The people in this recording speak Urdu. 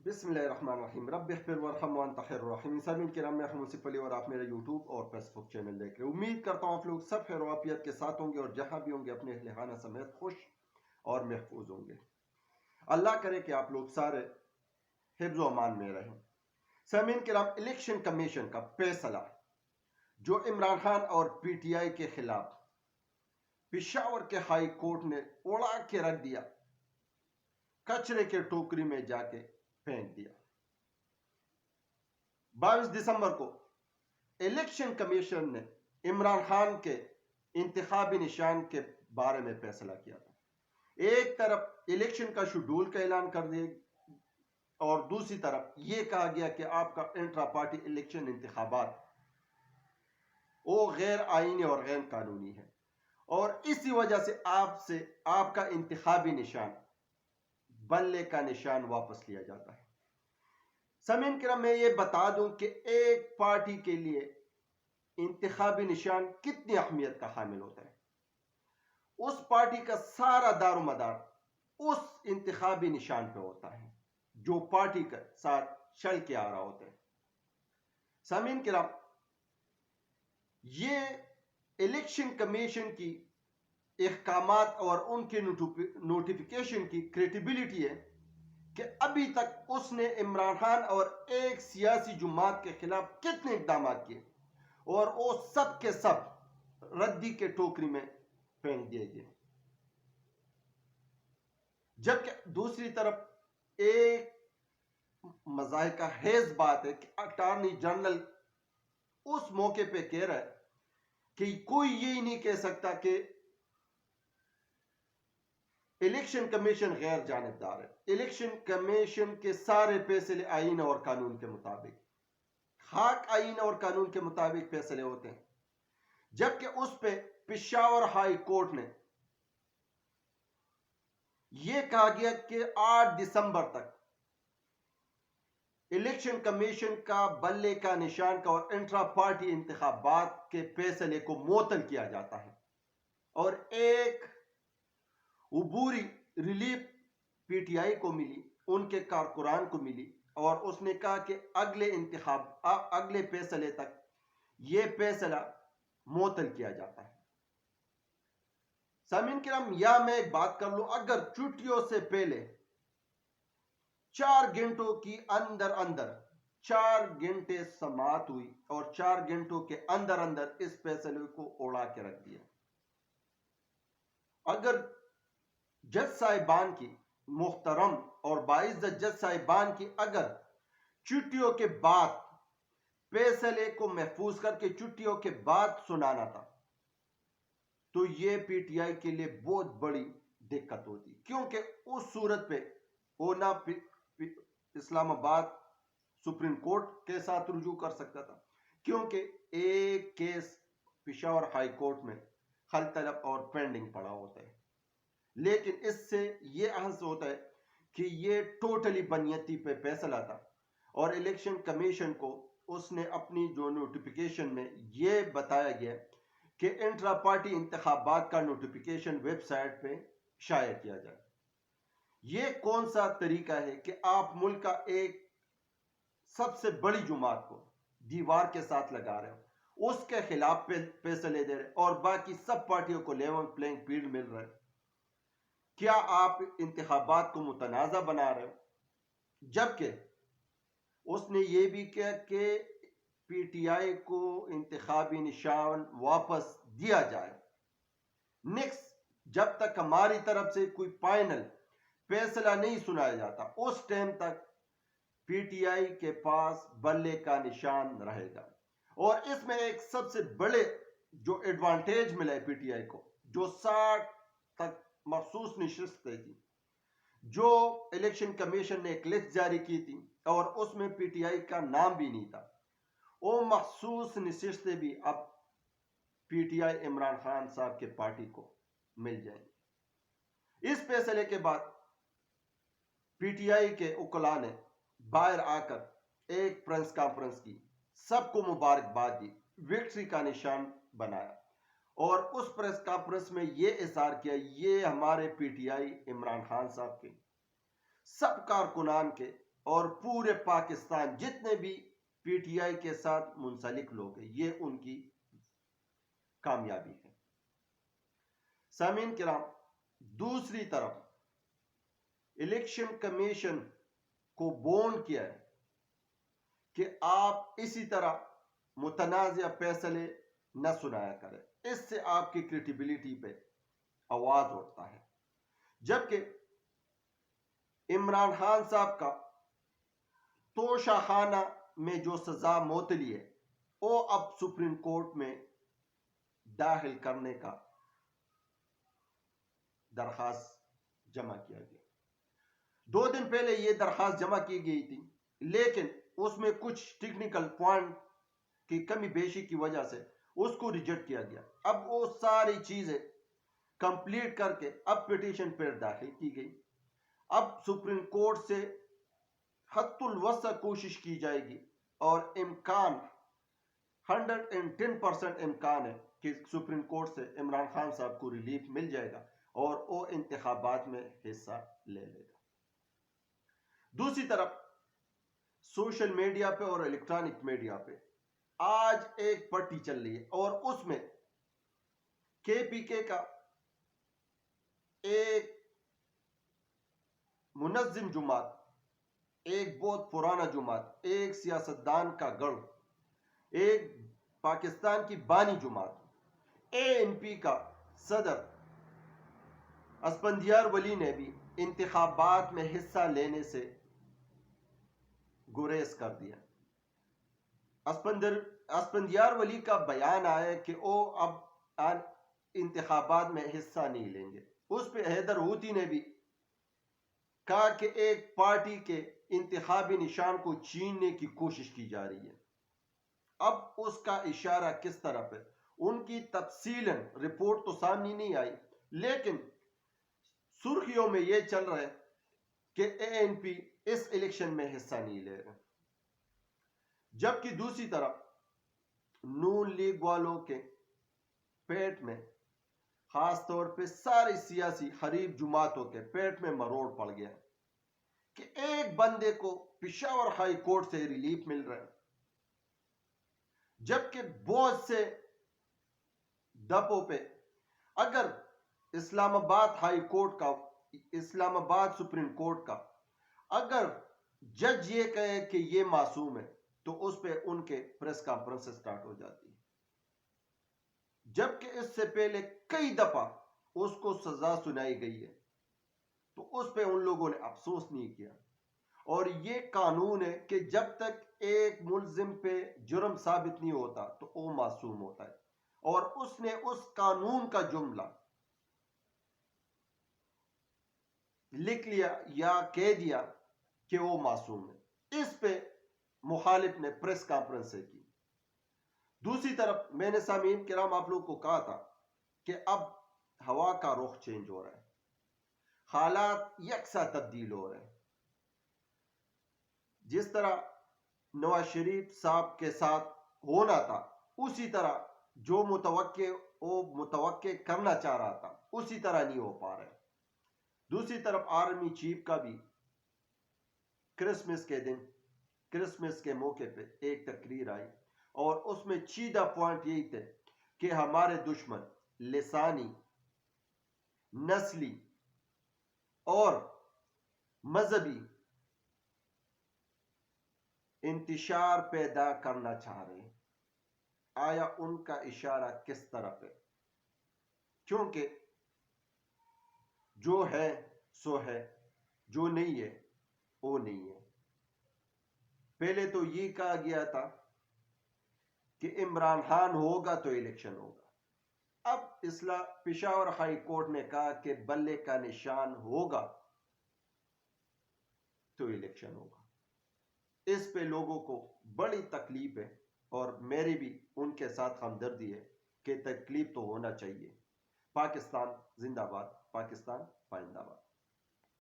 بسم اللہ الرحمن الرحیم رب اغفر وارحم وانت خیر الراحمین۔ سامعین کرام، میں ہوں مصطفی علی اور آپ میرا یوٹیوب اور فیس بک چینل دیکھ رہے ہیں۔ امید کرتا ہوں آپ لوگ سب خیر و عافیت کے ساتھ ہوں گے اور جہاں بھی ہوں گے اپنے اہل خانہ سمیت خوش اور محفوظ ہوں گے۔ اللہ کرے کہ آپ لوگ سارے حفظ و امان میں رہیں۔ سامعین کرام، الیکشن کمیشن کا فیصلہ جو عمران خان اور پی ٹی آئی کے خلاف پشاور کے ہائی کورٹ نے اڑا کے رکھ دیا، کچرے کے ٹوکری میں جا کے پھینک دیا۔ 22 دسمبر کو الیکشن کمیشن نے عمران خان کے انتخابی نشان کے بارے میں فیصلہ کیا تھا۔ ایک طرف الیکشن کا شیڈول کا اعلان کر دیا اور دوسری طرف یہ کہا گیا کہ آپ کا انٹرا پارٹی الیکشن انتخابات وہ غیر آئینی اور غیر قانونی ہے، اور اسی وجہ سے آپ کا انتخابی نشان بلے کا نشان واپس لیا جاتا ہے۔ سامعین کرام، میں یہ بتا دوں کہ ایک پارٹی کے لیے انتخابی نشان کتنی اہمیت کا حامل ہوتا ہے۔ اس پارٹی کا سارا دار و مدار اس انتخابی نشان پہ ہوتا ہے جو پارٹی کے ساتھ چل کے آ رہا ہوتا ہے۔ سامعین کرام، یہ الیکشن کمیشن کی احکامات اور ان کے نوٹیفیکیشن کی کریڈیبلٹی ہے کہ ابھی تک اس نے عمران خان اور ایک سیاسی جماعت کے خلاف کتنے اقدامات کیے اور وہ سب کے سب ردی کے ٹوکری میں پھینک دیے گئے۔ جبکہ دوسری طرف ایک مضحکہ خیز بات ہے کہ اٹارنی جنرل اس موقع پہ کہہ رہا ہے کہ کوئی یہی نہیں کہہ سکتا کہ الیکشن کمیشن غیر جانبدار ہے۔ الیکشن کمیشن کے سارے فیصلے آئین اور قانون کے مطابق، خاک آئین اور قانون کے مطابق فیصلے ہوتے ہیں۔ جبکہ اس پہ پشاور ہائی کورٹ نے یہ کہا گیا کہ 8 دسمبر تک الیکشن کمیشن کا بلے کا نشان کا اور انٹرا پارٹی انتخابات کے فیصلے کو معطل کیا جاتا ہے، اور ایک عبوری ریلیف پی ٹی آئی کو ملی، ان کے کارکنان کو ملی، اور اس نے کہا کہ اگلے فیصلے تک یہ فیصلہ معطل کیا جاتا ہے۔ سامعین کرام، یا میں ایک بات کر لوں، اگر چھٹیوں سے پہلے 4 گھنٹوں کی اندر 4 گھنٹے سماعت ہوئی اور 4 گھنٹوں کے اندر اس فیصلے کو اڑا کے رکھ دیا، اگر جج صاحبان کی محترم اور باعزت جج صاحبان کی اگر چھٹیوں کے بعد فیصلے کو محفوظ کر کے چھٹیوں کے بعد سنانا تھا تو یہ پی ٹی آئی کے لیے بہت بڑی دقت ہوتی، کیونکہ اس صورت پہ وہ نہ اسلام آباد سپریم کورٹ کے ساتھ رجوع کر سکتا تھا، کیونکہ ایک کیس پشاور ہائی کورٹ میں حل طلب اور پینڈنگ پڑا ہوتا ہے۔ لیکن اس سے یہ احساس ہوتا ہے کہ یہ ٹوٹلی بنیتی پہ فیصلہ تھا، اور الیکشن کمیشن کو اس نے اپنی جو نوٹیفیکیشن میں یہ بتایا گیا کہ انٹرا پارٹی انتخابات کا نوٹیفیکیشن ویب سائٹ پہ شائع کیا جائے۔ یہ کون سا طریقہ ہے کہ آپ ملک کا ایک سب سے بڑی جماعت کو دیوار کے ساتھ لگا رہے ہو، اس کے خلاف فیصلے دے رہے اور باقی سب پارٹیوں کو لیول پلینگ فیلڈ مل رہا ہے؟ کیا آپ انتخابات کو متنازع بنا رہے ہو؟ جبکہ اس نے یہ بھی کہا کہ پی ٹی آئی کو انتخابی نشان واپس دیا جائے۔ نیکسٹ، جب تک ہماری طرف سے کوئی فائنل فیصلہ نہیں سنایا جاتا، اس ٹائم تک پی ٹی آئی کے پاس بلے کا نشان رہے گا۔ اور اس میں ایک سب سے بڑے جو ایڈوانٹیج ملا ہے پی ٹی آئی کو، جو 60 تک مخصوص نشستیں تھی، جو الیکشن کمیشن نے ایک لسٹ جاری کی تھی اور اس میں پی ٹی آئی کا نام بھی نہیں تھا، وہ مخصوص نشستیں بھی اب P T I Imran Khan صاحب کے پارٹی کو مل جائیں گے۔ اس فیصلے کے بعد پی ٹی آئی کے وکلاء نے باہر آ کر ایک پریس کانفرنس کی، سب کو مبارکباد دی، وکٹری کا نشان بنایا، اور اس پریس کانفرنس میں یہ اظہار کیا یہ ہمارے P T I Imran Khan صاحب کے سب کارکنان کے اور پورے پاکستان جتنے بھی پی ٹی آئی کے ساتھ منسلک لوگ ہیں، یہ ان کی کامیابی ہے۔ سامعین کرام، دوسری طرف الیکشن کمیشن کو بون کیا ہے کہ آپ اسی طرح متنازع فیصلے نہ سنایا کریں، اس سے آپ کی کریڈیبلٹی پہ آواز اٹھتا ہے۔ جبکہ عمران خان صاحب کا توشہ خانہ میں جو سزا معطلی ہے وہ اب سپریم کورٹ میں داخل کرنے کا درخواست جمع کیا گیا۔ 2 دن پہلے یہ درخواست جمع کی گئی تھی، لیکن اس میں کچھ ٹیکنیکل پوائنٹ کی کمی بیشی کی وجہ سے اس کو ریجیکٹ کیا گیا۔ اب وہ ساری چیزیں کمپلیٹ کر کے اب پٹیشن پر داخل کی گئی۔ اب سپریم کورٹ سے حد الوسع کوشش کی جائے گی اور امکان 110% امکان ہے کہ سپریم کورٹ سے عمران خان صاحب کو ریلیف مل جائے گا اور وہ انتخابات میں حصہ لے لے گا۔ دوسری طرف سوشل میڈیا پہ اور الیکٹرانک میڈیا پہ آج ایک پٹی چل رہی ہے اور اس میں کے پی کے کا ایک منظم جماعت، ایک بہت پرانا جماعت، ایک سیاستدان کا گڑھ، ایک پاکستان کی بانی جماعت اے این پی کا صدر اسفندیار ولی نے بھی انتخابات میں حصہ لینے سے گریز کر دیا۔ اسفندیار ولی کا بیان آیا کہ وہ اب انتخابات میں حصہ نہیں لیں گے۔ اس پہ حیدر ہوتی نے بھی کہا کہ ایک پارٹی کے انتخابی نشان کو چھیننے کی کوشش کی جا رہی ہے۔ اب اس کا اشارہ کس طرف ہے؟ ان کی تفصیلاً رپورٹ تو سامنے نہیں آئی، لیکن سرخیوں میں یہ چل رہا ہے کہ اے این پی اس الیکشن میں حصہ نہیں لے رہے۔ جبکہ دوسری طرف نون لیگ والوں کے پیٹ میں، خاص طور پہ ساری سیاسی حریف جماعتوں کے پیٹ میں مروڑ پڑ گیا کہ ایک بندے کو پشاور ہائی کورٹ سے ریلیف مل رہا ہے، جبکہ بہت سے دپوں پہ اگر اسلام آباد سپریم کورٹ کا اگر جج یہ کہے کہ یہ معصوم ہے تو اس پہ ان کے پریس کانفرنس سٹارٹ ہو جاتی ہے، جبکہ اس سے پہلے کئی دفعہ اس کو سزا سنائی گئی ہے تو اس پہ ان لوگوں نے افسوس نہیں کیا۔ اور یہ قانون ہے کہ جب تک ایک ملزم پہ جرم ثابت نہیں ہوتا تو وہ معصوم ہوتا ہے، اور اس نے اس قانون کا جملہ لکھ لیا یا کہہ دیا کہ وہ معصوم ہے۔ اس پہ مخالف نے پریس کانفرنس سے کی۔ دوسری طرف میں نے سامعین کرام آپ لوگوں کو کہا تھا کہ اب ہوا کا رخ چینج ہو رہا ہے، حالات یکساں تبدیل ہو رہے ہیں۔ جس طرح نواز شریف صاحب کے ساتھ ہونا تھا اسی طرح جو متوقع کرنا چاہ رہا تھا اسی طرح نہیں ہو پا رہا ہے۔ دوسری طرف آرمی چیف کا بھی کرسمس کے موقع پہ ایک تقریر آئی اور اس میں چیدہ پوائنٹ یہی تھے کہ ہمارے دشمن لسانی، نسلی اور مذہبی انتشار پیدا کرنا چاہ رہے ہیں۔ آیا ان کا اشارہ کس طرف ہے؟ کیونکہ جو ہے سو ہے، جو نہیں ہے وہ نہیں ہے۔ پہلے تو یہ کہا گیا تھا کہ عمران خان ہوگا تو الیکشن ہوگا، اب پشاور ہائی کورٹ نے کہا کہ بلے کا نشان ہوگا تو الیکشن ہوگا۔ اس پہ لوگوں کو بڑی تکلیف ہے اور میری بھی ان کے ساتھ ہمدردی ہے کہ تکلیف تو ہونا چاہیے۔ پاکستان زندہ باد، پاکستان پائندہ باد۔